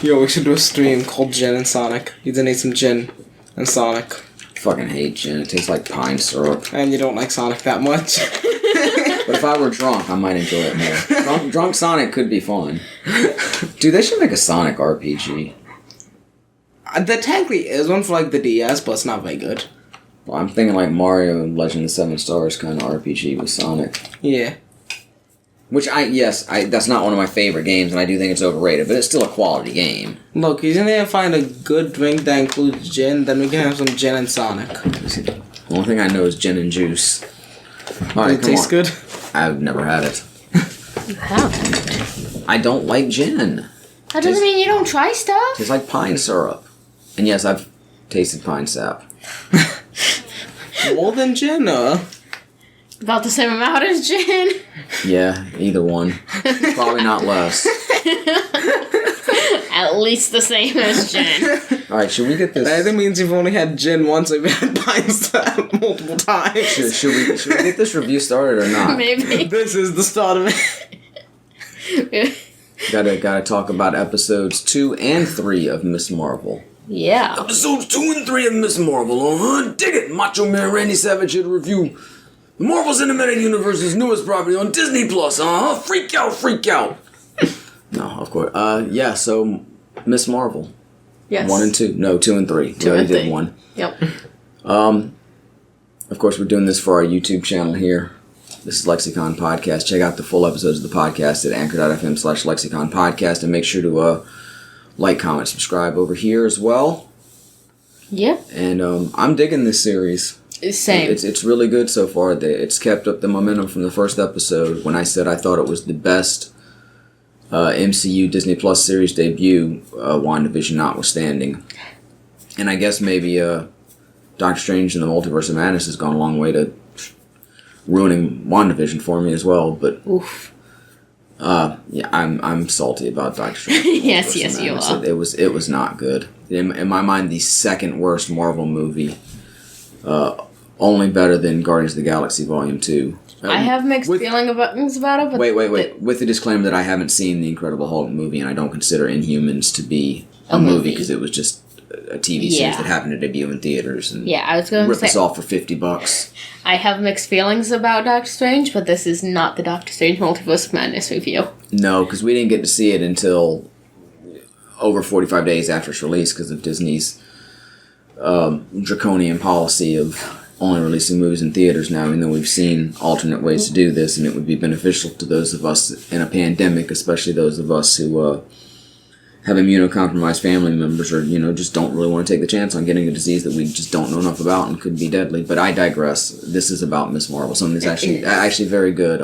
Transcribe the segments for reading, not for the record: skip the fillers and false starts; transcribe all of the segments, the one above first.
Yo, we should do a stream called Gin and Sonic. You donate some gin and Sonic. Fucking hate gin. It tastes like pine syrup. And you don't like Sonic that much. But if I were drunk, I might enjoy it more. Drunk Sonic could be fun. Dude, they should make a Sonic RPG. There technically is one for like the DS, but it's not very good. Well, I'm thinking like Mario and Legend of the Seven Stars kind of RPG with Sonic. Yeah. Which that's not one of my favorite games, and I do think it's overrated, but it's still a quality game. Look, he's gonna find a good drink that includes gin, then we can have some gin and Sonic. The only thing I know is gin and juice. Alright, Does it taste good? I've never had it. You haven't. I don't like gin. That doesn't mean you don't try stuff. It's like pine syrup. And yes, I've tasted pine sap. More than gin, About the same amount as gin. Yeah, either one. Probably not less. At least the same as gin. Alright, should we get this? That means you've only had gin once, or you've had pine sap multiple times. Should we get this review started or not? Maybe. This is the start of it. Gotta talk about episodes 2 and 3 of Miss Marvel. Yeah. Episodes 2 and 3 of Miss Marvel, Dig it! Macho Man Randy Savage here to review the Marvel Cinematic Universe's newest property on Disney Plus, Freak out, freak out! No, of course. Yeah, so Miss Marvel. Yes. 1 and 2. No, 2 and 3. 2 we already and 3. did 1. Yep. Of course, we're doing this for our YouTube channel here. This is Lexicon Podcast. Check out the full episodes of the podcast at anchor.fm/Lexicon Podcast, and make sure to like, comment, subscribe over here as well. Yep. And I'm digging this series. Same. It's really good so far. It's kept up the momentum from the first episode when I said I thought it was the best MCU Disney Plus series debut, WandaVision notwithstanding. And I guess maybe Doctor Strange and the Multiverse of Madness has gone a long way to ruining WandaVision for me as well. But oof. Yeah, I'm salty about Doctor Strange. Yes, you are. It was not good. In my mind, the second worst Marvel movie. Only better than Guardians of the Galaxy Volume 2. I have mixed feelings about it. But Wait. With the disclaimer that I haven't seen the Incredible Hulk movie, and I don't consider Inhumans to be a movie because it was just a TV series that happened to debut in theaters and I was going to say, rip us off for $50. I have mixed feelings about Doctor Strange, but this is not the Doctor Strange Multiverse of Madness review. No, because we didn't get to see it until over 45 days after its release because of Disney's draconian policy of only releasing movies in theaters now, even though we've seen alternate ways to do this, and it would be beneficial to those of us in a pandemic, especially those of us who have immunocompromised family members or, just don't really want to take the chance on getting a disease that we just don't know enough about and could be deadly. But I digress. This is about Miss Marvel, something that's actually very good.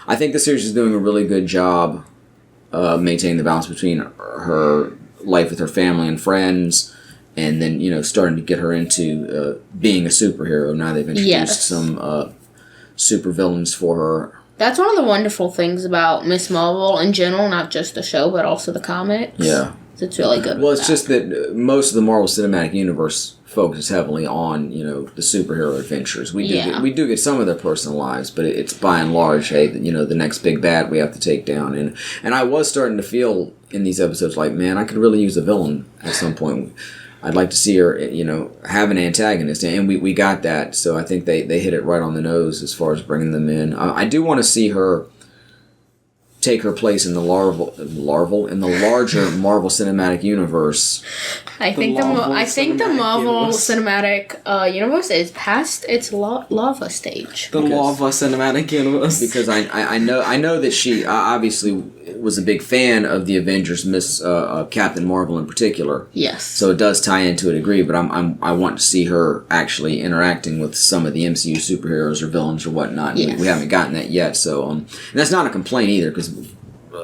I think the series is doing a really good job maintaining the balance between her life with her family and friends, and then, starting to get her into being a superhero. Now they've introduced some super villains for her. That's one of the wonderful things about Miss Marvel in general, not just the show, but also the comics. Yeah. It's really good. Well, it's just that most of the Marvel Cinematic Universe focuses heavily on, the superhero adventures. We do get some of their personal lives, but it's by and large, hey, the next big bad we have to take down. And I was starting to feel in these episodes like, man, I could really use a villain at some point. I'd like to see her, have an antagonist, and we got that. So I think they hit it right on the nose as far as bringing them in. I do want to see her take her place in the larger Marvel Cinematic Universe. I think the Marvel Cinematic Universe is past its lava stage. The lava cinematic universe. Because I know that she obviously was a big fan of the Avengers, Miss Captain Marvel in particular. Yes. So it does tie into a degree, but I want to see her actually interacting with some of the MCU superheroes or villains or whatnot. Yes. We haven't gotten that yet, so and that's not a complaint either, because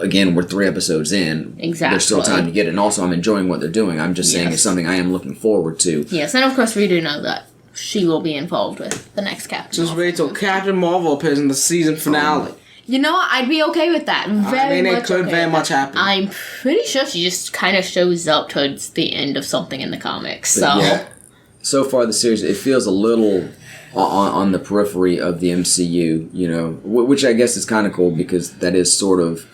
again, we're 3 episodes in. Exactly. There's still time to get it, and also I'm enjoying what they're doing. I'm just saying it's something I am looking forward to. Yes, and of course we do know that she will be involved with the next Captain Just Marvel. wait till Captain Marvel appears in the season finale. You know what? I'd be okay with that. It could very much happen. I'm pretty sure she just kind of shows up towards the end of something in the comics. So far the series, it feels a little on the periphery of the MCU, which I guess is kind of cool because that is sort of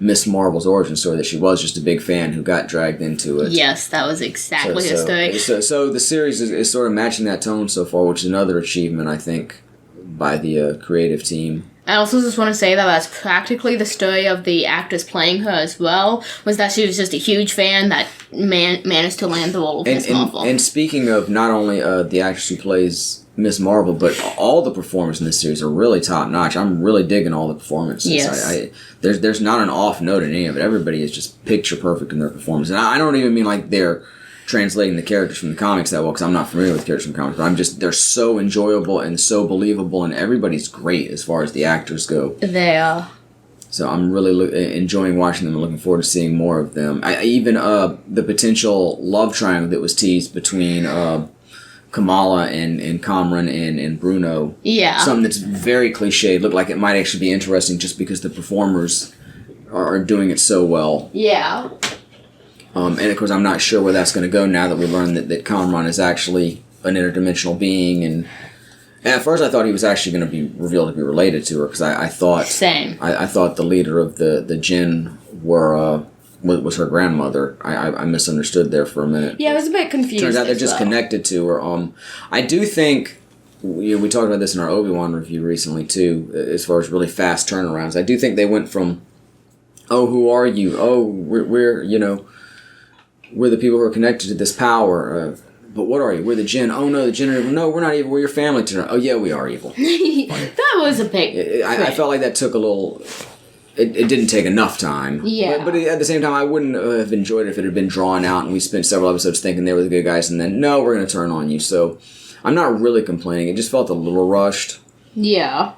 Miss Marvel's origin story, that she was just a big fan who got dragged into it. Yes, that was exactly her story. So the series is sort of matching that tone so far, which is another achievement, I think, by the creative team. I also just want to say that that's practically the story of the actress playing her as well, was that she was just a huge fan that managed to land the role of Miss Marvel. And speaking of not only the actress who plays Miss Marvel, but all the performers in this series are really top notch. I'm really digging all the performances. Yes. There's not an off note in any of it. Everybody is just picture perfect in their performance. And I don't even mean like they're translating the characters from the comics that well, because I'm not familiar with characters from comics, but they're so enjoyable and so believable, and everybody's great as far as the actors go. They are. So I'm really enjoying watching them and looking forward to seeing more of them. Even the potential love triangle that was teased between Kamala and Cameron and Bruno. Yeah. Something that's very cliched. Looked like it might actually be interesting just because the performers are doing it so well. Yeah. And of course, I'm not sure where that's going to go now that we learned that Cameron is actually an interdimensional being. And at first, I thought he was actually going to be revealed to be related to her, because I thought same. I thought the leader of the Jinn was her grandmother. I misunderstood there for a minute. Yeah, I was a bit confused. Turns out they're just connected to her. I do think we talked about this in our Obi-Wan review recently too, as far as really fast turnarounds. I do think they went from, oh, who are you? Oh, we're the people who are connected to this power. But what are you? We're the Jinn. Oh no, the Jinn are evil. No, we're not evil. We're your family. Oh yeah, we are evil. That was a big. I felt like that took a little. It didn't take enough time. Yeah. But at the same time, I wouldn't have enjoyed it if it had been drawn out and we spent several episodes thinking they were the good guys, and then no, we're going to turn on you. So I'm not really complaining. It just felt a little rushed. Yeah.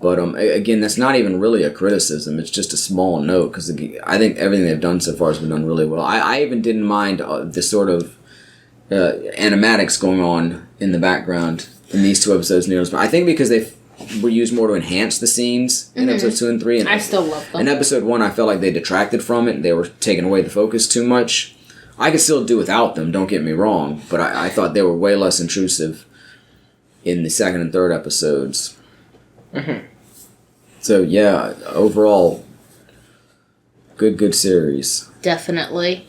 But again, that's not even really a criticism. It's just a small note, because I think everything they've done so far has been done really well. I even didn't mind the sort of animatics going on in the background in these two episodes near as well. I think because they were used more to enhance the scenes in episodes 2 and 3. And I still love them. In episode 1, I felt like they detracted from it. They were taking away the focus too much. I could still do without them, don't get me wrong, but I thought they were way less intrusive in the second and third episodes. Mm-hmm. So yeah, overall, good series. Definitely.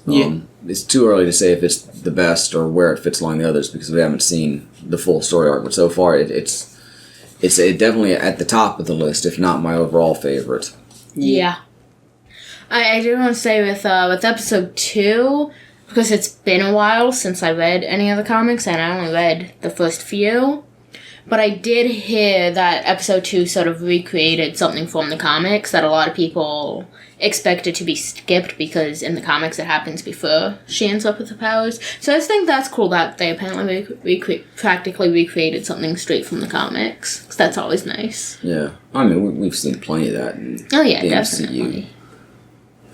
Yeah. It's too early to say if it's the best or where it fits along the others, because we haven't seen the full story arc. But so far, it's definitely at the top of the list, if not my overall favorite. Yeah. I do want to say with episode 2, because it's been a while since I read any of the comics, and I only read the first few, but I did hear that episode 2 sort of recreated something from the comics that a lot of people expected to be skipped, because in the comics it happens before she ends up with the powers. So I just think that's cool that they apparently practically recreated something straight from the comics, because that's always nice. Yeah. I mean, we've seen plenty of that in the definitely. MCU.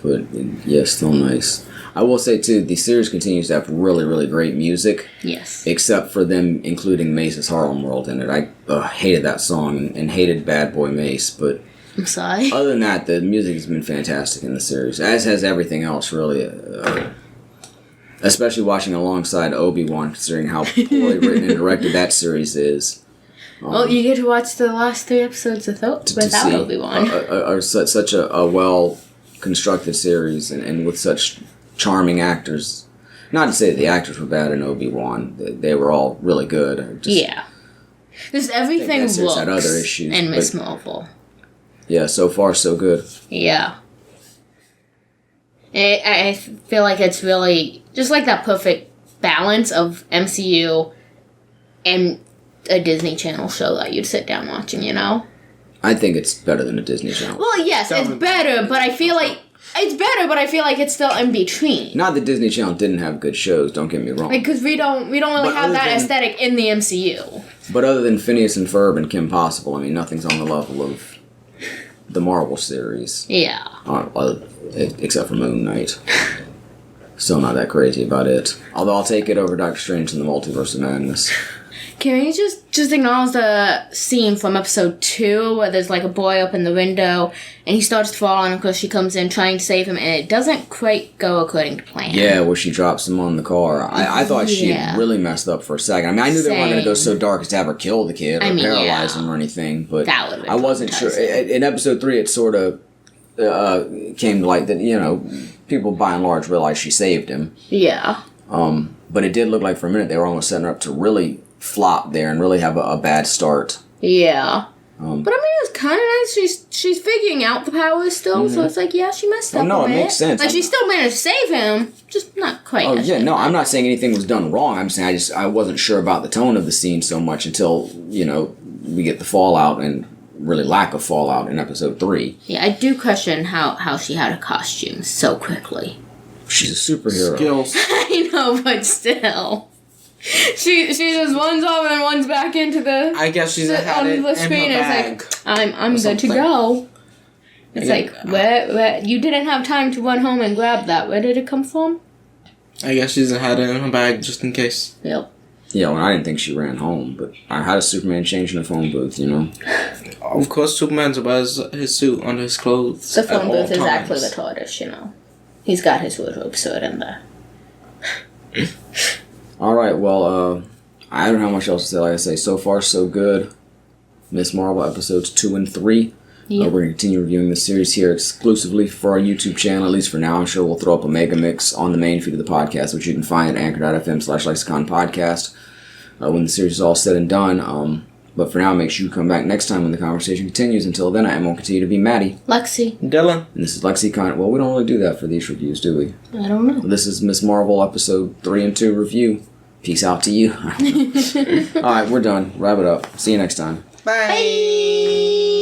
But, yeah, still nice. I will say, too, the series continues to have really, really great music. Yes. Except for them including Mace's Harlem World in it. I hated that song and hated Bad Boy Mace, but I'm sorry. Other than that, the music has been fantastic in the series, as has everything else, really. Especially watching alongside Obi-Wan, considering how poorly written and directed that series is. Well, you get to watch the last 3 episodes without Obi-Wan. Such a well-constructed series, and with such charming actors. Not to say that the actors were bad in Obi-Wan. They were all really good. Yeah. Because everything works had other issues, in Miss Marvel. Yeah, so far so good. Yeah. I feel like it's really just like that perfect balance of MCU and a Disney Channel show that you'd sit down watching, you know? I think it's better than a Disney Channel. Well, yes, it's better, but I feel like it's still in between. Not that Disney Channel didn't have good shows, don't get me wrong. Because we don't really have that aesthetic in the MCU. But other than Phineas and Ferb and Kim Possible, I mean, nothing's on the level of the Marvel series. Yeah. Except for Moon Knight. Still not that crazy about it. Although I'll take it over Doctor Strange and the Multiverse of Madness. Can we just acknowledge the scene from episode 2 where there's like a boy up in the window and he starts to fall, and of course she comes in trying to save him, and it doesn't quite go according to plan. Yeah, where she drops him on the car. I thought she had really messed up for a second. I mean, I knew they weren't going to go so dark as to have her kill the kid or paralyze him or anything, but I wasn't sure. In episode 3, it sort of came to light that, people by and large realized she saved him. Yeah. But it did look like for a minute they were almost setting her up to really flop there and really have a bad start. Yeah. But I mean, it was kind of nice. She's figuring out the powers still, so it's like, yeah, she messed up. No, a bit. it makes sense. Like, she still managed to save him, just not quite. Oh yeah, no, I'm not saying anything was done wrong. I'm saying I wasn't sure about the tone of the scene so much until we get the fallout and really lack of fallout in episode 3. Yeah, I do question how she had a costume so quickly. She's a superhero. Skills. I know, but still. She just runs off and runs back into the. I guess she's had it the in screen. her And bag. it's like I'm good to go. It's like where you didn't have time to run home and grab that. Where did it come from? I guess she's had it in her bag just in case. Yep. Yeah, well, I didn't think she ran home, but I had a Superman change in the phone booth, Of course, Superman wears his suit under his clothes. The phone at all booth is times. actually the TARDIS. He's got his wardrobe stored in there. All right, well, I don't know how much else to say. Like I say, so far so good. Miss Marvel episodes 2 and 3. Yep. We're going to continue reviewing this series here exclusively for our YouTube channel, at least for now. I'm sure we'll throw up a mega mix on the main feed of the podcast, which you can find at anchor.fm/LexiCon-podcast when the series is all said and done. But for now, make sure you come back next time when the conversation continues. Until then, I am going to continue to be Maddie. Lexi. Dylan. And this is LexiCon. Well, we don't really do that for these reviews, do we? I don't know. This is Miss Marvel episode 3 and 2 review. Peace out to you. All right, we're done. Wrap it up. See you next time. Bye. Bye.